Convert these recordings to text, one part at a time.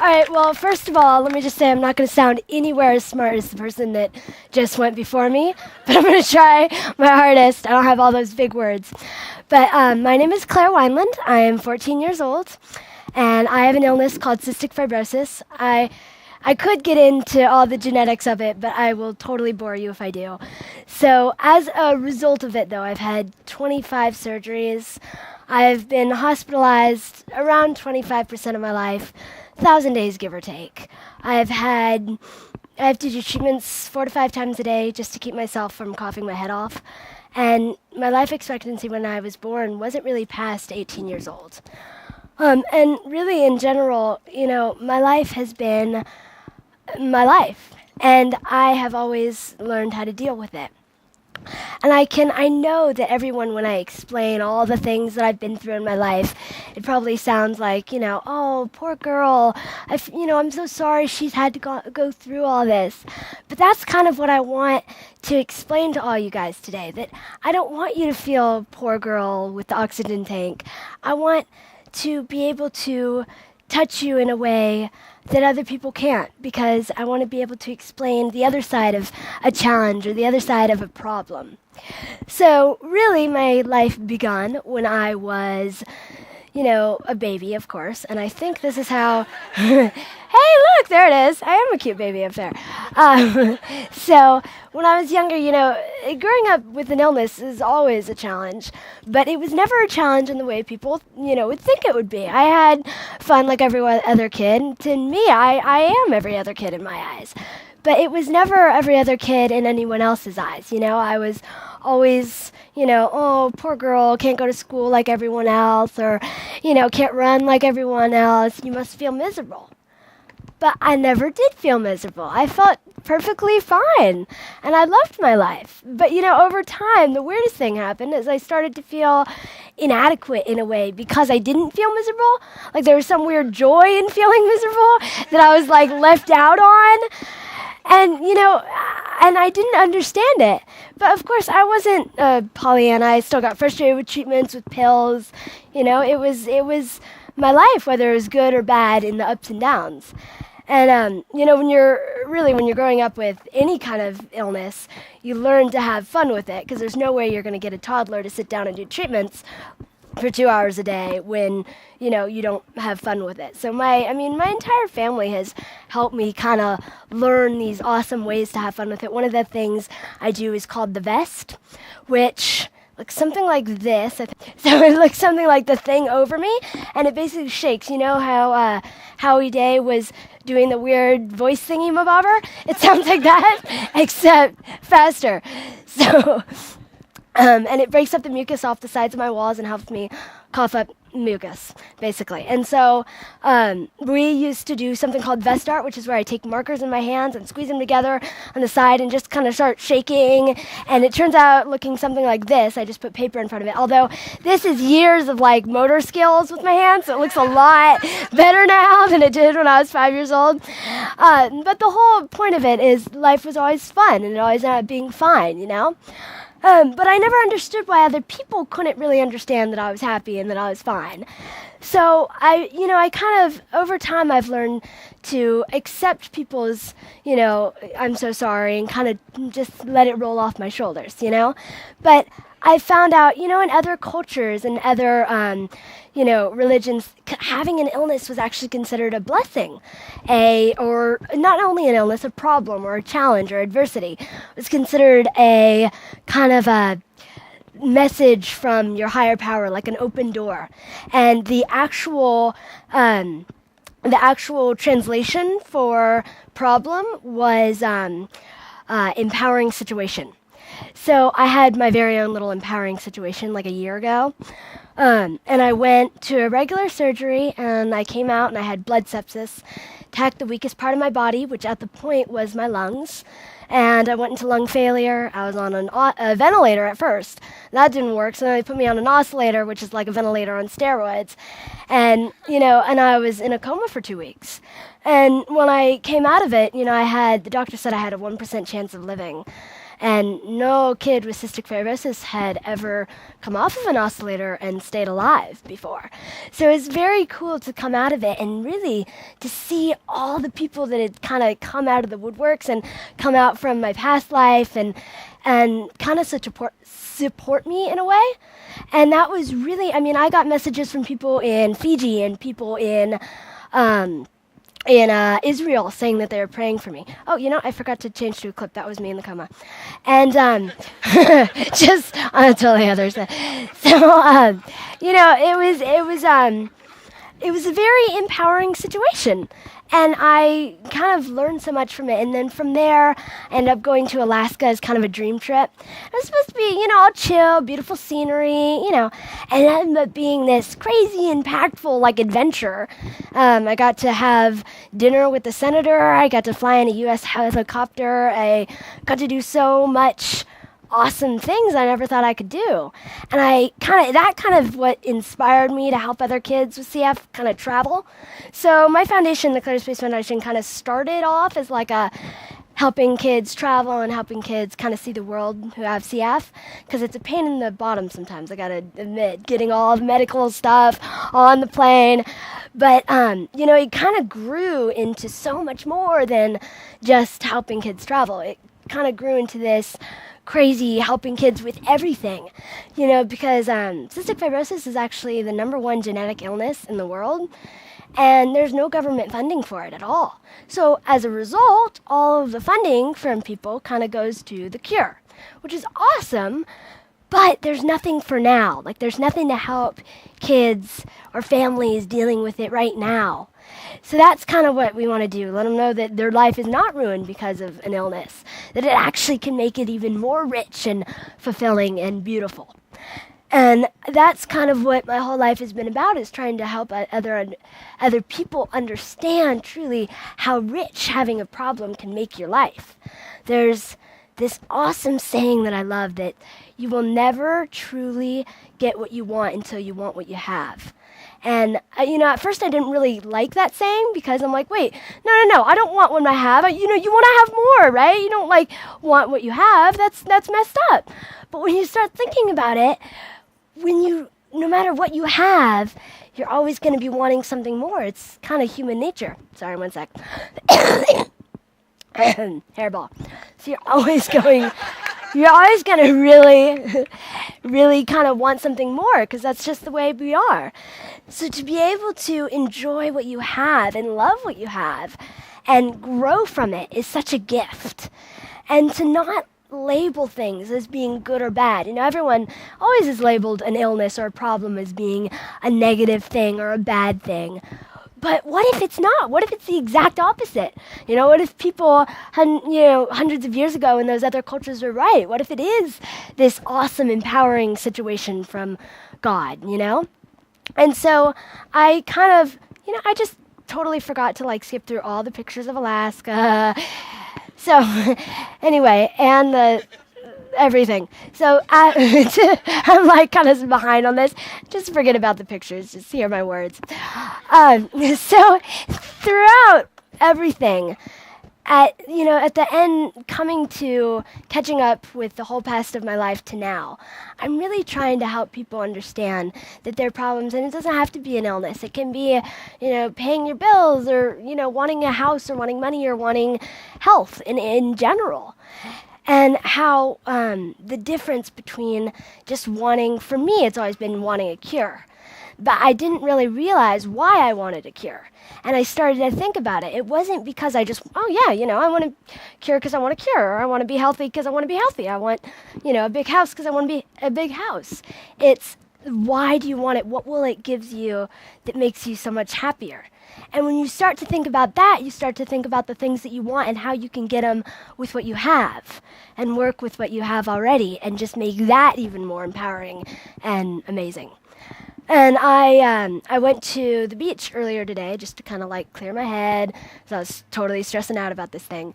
All right, well, first of all, let me just say I'm not going to sound anywhere as smart as the person that just went before me, but I'm going to try my hardest. I don't have all those big words. But my name is Claire Wineland. I am 14 years old, and I have an illness called cystic fibrosis. I could get into all the genetics of it, but I will totally bore you if I do. So as a result of it, though, I've had 25 surgeries. I've been hospitalized around 25% of my life, 1,000 days, give or take. I have to do treatments 4 to 5 times a day just to keep myself from coughing my head off. And my life expectancy when I was born wasn't really past 18 years old. And really, in general, my life has been my life, and I have always learned how to deal with it. And I know that everyone, when I explain all the things that I've been through in my life, it probably sounds like, oh, poor girl, I'm so sorry she's had to go through all this. But that's kind of what I want to explain to all you guys today, that I don't want you to feel poor girl with the oxygen tank. I want to be able to touch you in a way that other people can't, because I want to be able to explain the other side of a challenge or the other side of a problem. So really, my life began when I was, a baby, of course, and I think this is how... Hey, look, there it is. I am a cute baby up there. So when I was younger, growing up with an illness is always a challenge, but it was never a challenge in the way people, would think it would be. I had fun like every other kid. To me, I am every other kid in my eyes. But it was never every other kid in anyone else's eyes. I was always, oh, poor girl, can't go to school like everyone else, or, can't run like everyone else. You must feel miserable. But I never did feel miserable. I felt perfectly fine, and I loved my life. But, over time, the weirdest thing happened is I started to feel inadequate in a way because I didn't feel miserable. Like there was some weird joy in feeling miserable that I was, left out on. And, and I didn't understand it. But, of course, I wasn't Pollyanna. I still got frustrated with treatments, with pills. It was my life, whether it was good or bad, in the ups and downs. And, when you're growing up with any kind of illness, you learn to have fun with it, because there's no way you're going to get a toddler to sit down and do treatments for 2 hours a day when, you don't have fun with it. So my entire family has helped me kind of learn these awesome ways to have fun with it. One of the things I do is called the vest, which looks something like this. So it looks something like the thing over me, and it basically shakes. You know how Howie Day was doing the weird voice thingy mabobber? It sounds like that, except faster. So, and it breaks up the mucus off the sides of my walls and helps me cough up mucus, basically. And so we used to do something called vest art, which is where I take markers in my hands and squeeze them together on the side and just kind of start shaking. And it turns out looking something like this. I just put paper in front of it. Although this is years of motor skills with my hands, so it looks a lot better now than it did when I was 5 years old. But the whole point of it is life was always fun, and it always ended up being fine, But I never understood why other people couldn't really understand that I was happy and that I was fine. So I kind of, over time, I've learned to accept people's, I'm so sorry, and kind of just let it roll off my shoulders, But I found out, in other cultures and other, religions, having an illness was actually considered a blessing, or not only an illness, a problem or a challenge or adversity. It was considered a kind of a message from your higher power, like an open door. And the actual translation for problem was empowering situation. So I had my very own little empowering situation like a year ago. And I went to a regular surgery, and I came out and I had blood sepsis, attacked the weakest part of my body, which at the point was my lungs. And I went into lung failure. I was on a ventilator at first. That didn't work, so then they put me on an oscillator, which is like a ventilator on steroids. And, and I was in a coma for 2 weeks. And when I came out of it, the doctor said I had a 1% chance of living. And no kid with cystic fibrosis had ever come off of an oscillator and stayed alive before. So it's very cool to come out of it and really to see all the people that had kind of come out of the woodworks and come out from my past life and kind of support me in a way. And that was really, I mean, I got messages from people in Fiji and people in Israel saying that they were praying for me. Oh, I forgot to change to a clip. That was me in the coma. And just on a totally other side. So, it was a very empowering situation. And I kind of learned so much from it. And then from there, I ended up going to Alaska as kind of a dream trip. It was supposed to be, all chill, beautiful scenery, and it ended up being this crazy, impactful, adventure. I got to have dinner with the senator. I got to fly in a U.S. helicopter. I got to do so much awesome things I never thought I could do. And that kind of what inspired me to help other kids with CF kind of travel. So my foundation, the Clear Space Foundation, kind of started off as a helping kids travel and helping kids kind of see the world who have CF, because it's a pain in the bottom sometimes, I gotta admit, getting all the medical stuff on the plane. But, it kind of grew into so much more than just helping kids travel. It kind of grew into this crazy helping kids with everything, because cystic fibrosis is actually the #1 genetic illness in the world, and there's no government funding for it at all. So as a result, all of the funding from people kind of goes to the cure, which is awesome, but there's nothing for now. There's nothing to help kids or families dealing with it right now. So that's kind of what we want to do. Let them know that their life is not ruined because of an illness, that it actually can make it even more rich and fulfilling and beautiful. And that's kind of what my whole life has been about, is trying to help other people understand truly how rich having a problem can make your life. There's this awesome saying that I love, that you will never truly get what you want until you want what you have. And, at first I didn't really like that saying, because I'm like, wait, no, I don't want what I have. You want to have more, right? You don't, want what you have. That's messed up. But when you start thinking about it, no matter what you have, you're always going to be wanting something more. It's kind of human nature. Sorry, one sec. Hairball. So you're always going to really, really kind of want something more, because that's just the way we are. So to be able to enjoy what you have and love what you have and grow from it is such a gift. And to not label things as being good or bad. Everyone always is labeled an illness or a problem as being a negative thing or a bad thing. But what if it's not? What if it's the exact opposite? What if people, hundreds of years ago in those other cultures were right? What if it is this awesome, empowering situation from God, And so I kind of, I just totally forgot to skip through all the pictures of Alaska. So anyway, and everything. So I'm kind of behind on this. Just forget about the pictures. Just hear my words. So throughout everything, at the end, catching up with the whole past of my life to now, I'm really trying to help people understand that there are problems, and it doesn't have to be an illness. It can be, paying your bills, or, wanting a house, or wanting money, or wanting health in general. And how the difference between just wanting, for me, it's always been wanting a cure. But I didn't really realize why I wanted a cure. And I started to think about it. It wasn't because I just, I want to cure because I want to cure. Or I want to be healthy because I want to be healthy. I want, a big house because I want to be a big house. It's, why do you want it? What will it give you that makes you so much happier? And when you start to think about that, you start to think about the things that you want and how you can get them with what you have, and work with what you have already, and just make that even more empowering and amazing. And I went to the beach earlier today just to kind of clear my head, because I was totally stressing out about this thing.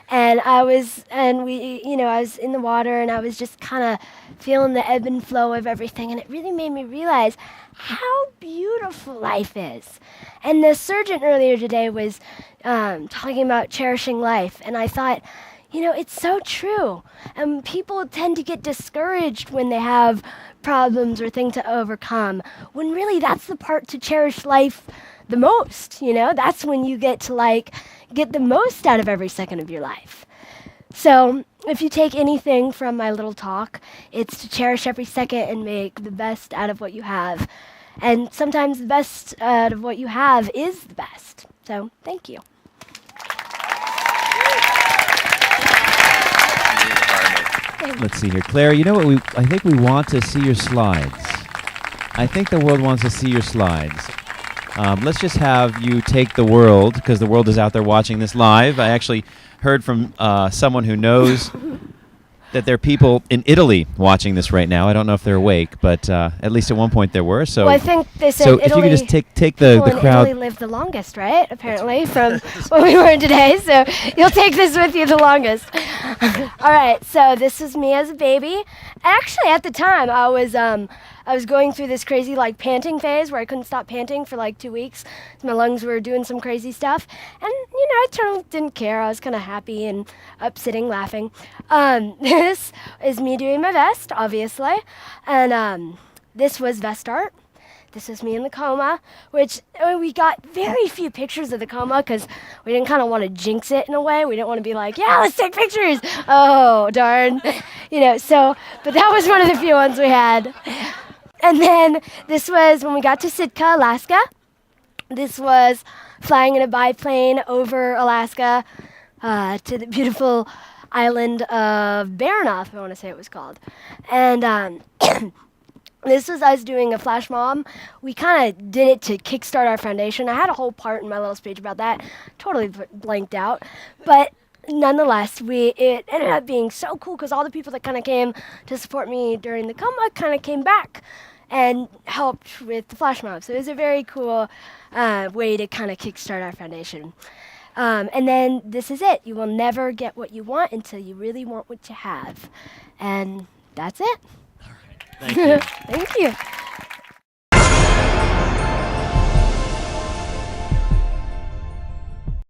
And I was in the water, and I was just kind of feeling the ebb and flow of everything, and it really made me realize how beautiful life is. And the surgeon earlier today was talking about cherishing life, and I thought, You know, it's so true. And people tend to get discouraged when they have problems or things to overcome, when really that's the part to cherish life the most, you know? That's when you get to, like, get the most out of every second of your life. So if you take anything from my little talk, it's to cherish every second and make the best out of what you have. And sometimes the best out of what you have is the best. So thank you. Let's see here. Claire, you know what? I think we want to see your slides. I think the world wants to see your slides. Let's just have you take the world, because the world is out there watching this live. I actually heard from someone who knows that there are people in Italy watching this right now. I don't know if they're awake, but at least at one point there were. So, well, I think they said so Italy, if you could just take the crowd. Italy lived the longest, right? Apparently, from what we learned today. So you'll take this with you the longest. All right. So this was me as a baby. Actually, at the time, I was going through this crazy like panting phase where I couldn't stop panting for like 2 weeks. My lungs were doing some crazy stuff, and you know I totally didn't care. I was kind of happy and up sitting laughing. This is me doing my vest, obviously, and this was vest art. This is me in the coma, which we got very few pictures of the coma because we didn't kind of want to jinx it in a way. We didn't want to be like, yeah, let's take pictures. Oh, darn. You know, so, but that was one of the few ones we had. And then this was when we got to Sitka, Alaska. This was flying in a biplane over Alaska to the beautiful island of Baranof, I want to say it was called. And this was us doing a flash mob. We kind of did it to kickstart our foundation. I had a whole part in my little speech about that, totally blanked out. But nonetheless, it ended up being so cool because all the people that kind of came to support me during the coma kind of came back and helped with the flash mob. So it was a very cool way to kind of kickstart our foundation. And then this is it. You will never get what you want until you really want what you have. And that's it. Thank you. Thank you.